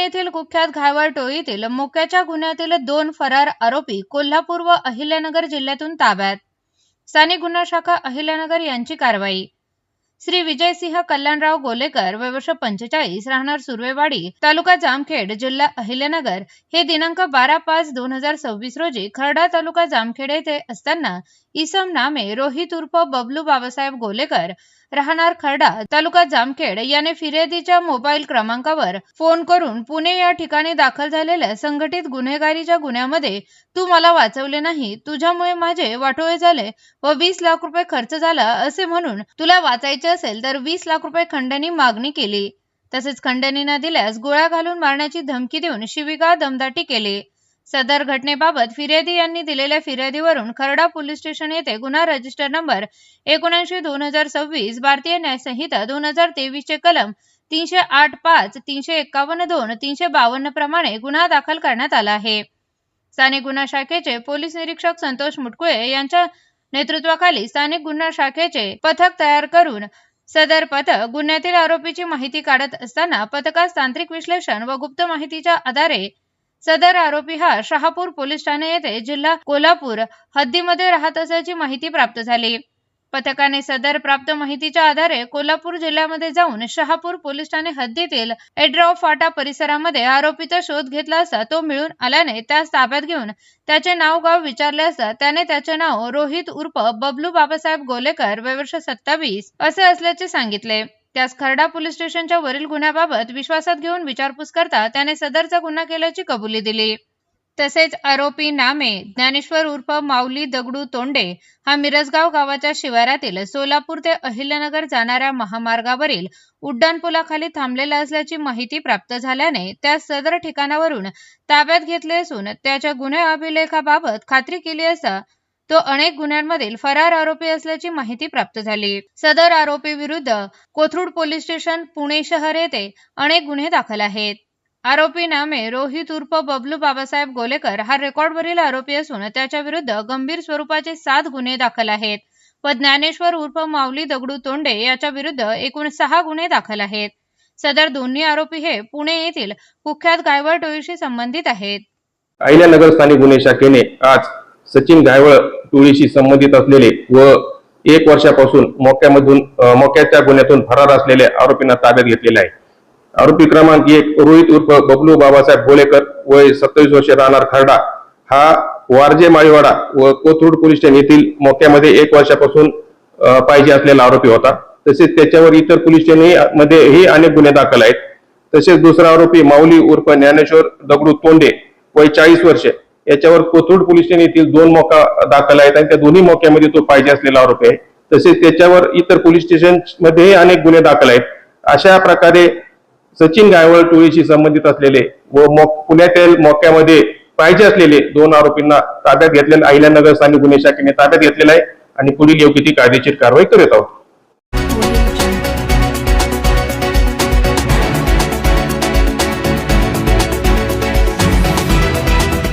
येथील कुख्यात घायवळ टोळीतील मोक्याच्या गुन्ह्यातील 2 फरार आरोपी कोल्हापूर व अहिल्यानगर जिल्ह्यातून ताब्यात। स्थानिक गुन्हा शाखा अहिल्यानगर यांची कारवाई। श्री विजयसिंह कल्याणराव गोलेकर वय वर्ष 45 राहणार सुर्वेवाडी तालुका जामखेड जिल्हा अहिल्यानगर हे दिनांक 12/5/2026 रोजी खर्डा तालुका जामखेड येथे असताना इसम नामे रोहित उर्फ बबलू बाबासाहेब गोलेकर राहणार खर्डा तालुका जामखेड याने फिर्यादीच्या मोबाईल क्रमांकावर फोन करून पुणे या ठिकाणी दाखल झालेल्या संघटित गुन्हेगारीच्या गुन्ह्यामध्ये तू मला वाचवले नाही, तुझ्यामुळे माझे वाटोळे झाले व 20 लाख रुपये खर्च झाला असे म्हणून तुला वाचायचे असेल तर 20 लाख रुपये खंडणी मागणी केली। तसेच खंडणी न दिल्यास गोळ्या घालून मारण्याची धमकी देऊन शिवीगाळ दमदाटी केली। सदर घटनेबाबत फिर्यादी यांनी दिलेल्या फिर्यादीवरून खर्डा पोलीस स्टेशन येथे गुन्हा रजिस्टर नंबर 79/2026 भारतीय न्याय संहिता 2023 चे कलम 308(5), 351(2), 352 प्रमाणे गुन्हा दाखल करण्यात आला आहे। स्थानिक गुन्हा शाखेचे पोलीस निरीक्षक संतोष मुटकुळे यांच्या नेतृत्वाखाली स्थानिक गुन्हा शाखेचे पथक तयार करून सदर पथक गुन्ह्यातील आरोपीची माहिती काढत असताना पथकास तांत्रिक विश्लेषण व गुप्त माहितीच्या आधारे सदर आरोपी हा शहापूर पोलीस ठाणे येथे जिल्हा कोल्हापूर हद्दीमध्ये राहत असल्याची माहिती प्राप्त झाली। पथकाने सदर प्राप्त माहितीच्या आधारे कोल्हापूर जिल्ह्यामध्ये जाऊन शहापूर पोलीस ठाणे हद्दीतील एड्राव फाटा परिसरामध्ये आरोपीचा शोध घेतला असता तो मिळून आल्याने त्यास ताब्यात घेऊन त्याचे नाव गाव विचारले असता त्याने त्याचे नाव रोहित उर्फ बबलू बाबासाहेब गोलेकर वय वर्ष 27 असे असल्याचे सांगितले। त्यास खर्डा पोलीस स्टेशनच्या वरील गुन्ह्याबाबत विश्वासात घेऊन विचारपूस करता त्याने सदरचा गुन्हा केल्याची कबुली दिली। तसेच आरोपी नामे ज्ञानेश्वर उर्फ माऊली दगडू तोंडे हा मिरजगाव गावाच्या शिवारातील सोलापूर ते अहिल्यानगर जाणाऱ्या महामार्गावरील उड्डाणपुलाखाली थांबलेला असल्याची माहिती प्राप्त झाल्याने त्या सदर ठिकाणावरून ताब्यात घेतले असून त्याच्या गुन्हे अभिलेखाबाबत खात्री केली असता तो अनेक गुन्ह्यांमधील फरार आरोपी असल्याची माहिती प्राप्त झाली। सदर आरोपी विरुद्ध कोथरूड पोलीस स्टेशन पुणे शहर येथे अनेक गुन्हे दाखल आहेत। आरोपी नामे रोहित उर्फ बबलू बाबासाहेब गोलेकर हा रेकॉर्डवरील आरोपी असून त्याच्या विरुद्ध गंभीर स्वरूपाचे 7 गुन्हे दाखल आहेत व ज्ञानेश्वर उर्फ माऊली दगडू तोंडे याच्या विरुद्ध एकूण 6 गुन्हे दाखल आहेत। सदर दोन्ही आरोपी हे पुणे येथील कुख्यात घायवळ टोळीशी संबंधित आहेत। अहिल्यानगर स्थानिक गुन्हे शाखेने आज सचिन घायवळ टोळीशी संबंधित असलेले व 1 वर्षापासून मोक्याच्या गुन्ह्यातून फरार असलेल्या आरोपींना ताब्यात घेतलेले आहे। आरोपी क्रमांक 1 रोहित उर्फ बबलू बाबासाहेब गोलेकर वय 27 वर्षे राहणार खर्डा हा वारजे माळीवाडा व कोथरूड पोलीस स्टेशन येथील मोक्यामध्ये 1 वर्षापासून पाहिजे असलेला आरोपी होता। तसेच त्याच्यावर इतर पोलीस स्टेशन मध्येही अनेक गुन्हे दाखल आहेत। तसेच दुसरा आरोपी माऊली उर्फ ज्ञानेश्वर दगडू तोंडे वय 40 वर्षे याच्यावर कोथरूड पोलीस स्टेशन येथील 2 मोका दाखल आहेत आणि त्या दोन्ही मोक्यामध्ये तो पाहिजे असलेला आरोपी आहे। तसेच त्याच्यावर इतर पोलीस स्टेशन मध्येही अनेक गुन्हे दाखल आहेत। अशा प्रकारे सचिन घायवळ टोळीशी संबंधित असलेले व पुण्यातील मोक्यामध्ये पाहिजे असलेले 2 आरोपींना ताब्यात घेतलेले अहिल्यानगर स्थानिक गुन्हे शाखेने ताब्यात घेतलेला आहे आणि पुढील योग्य ती कायदेशीर कारवाई करत आहोत।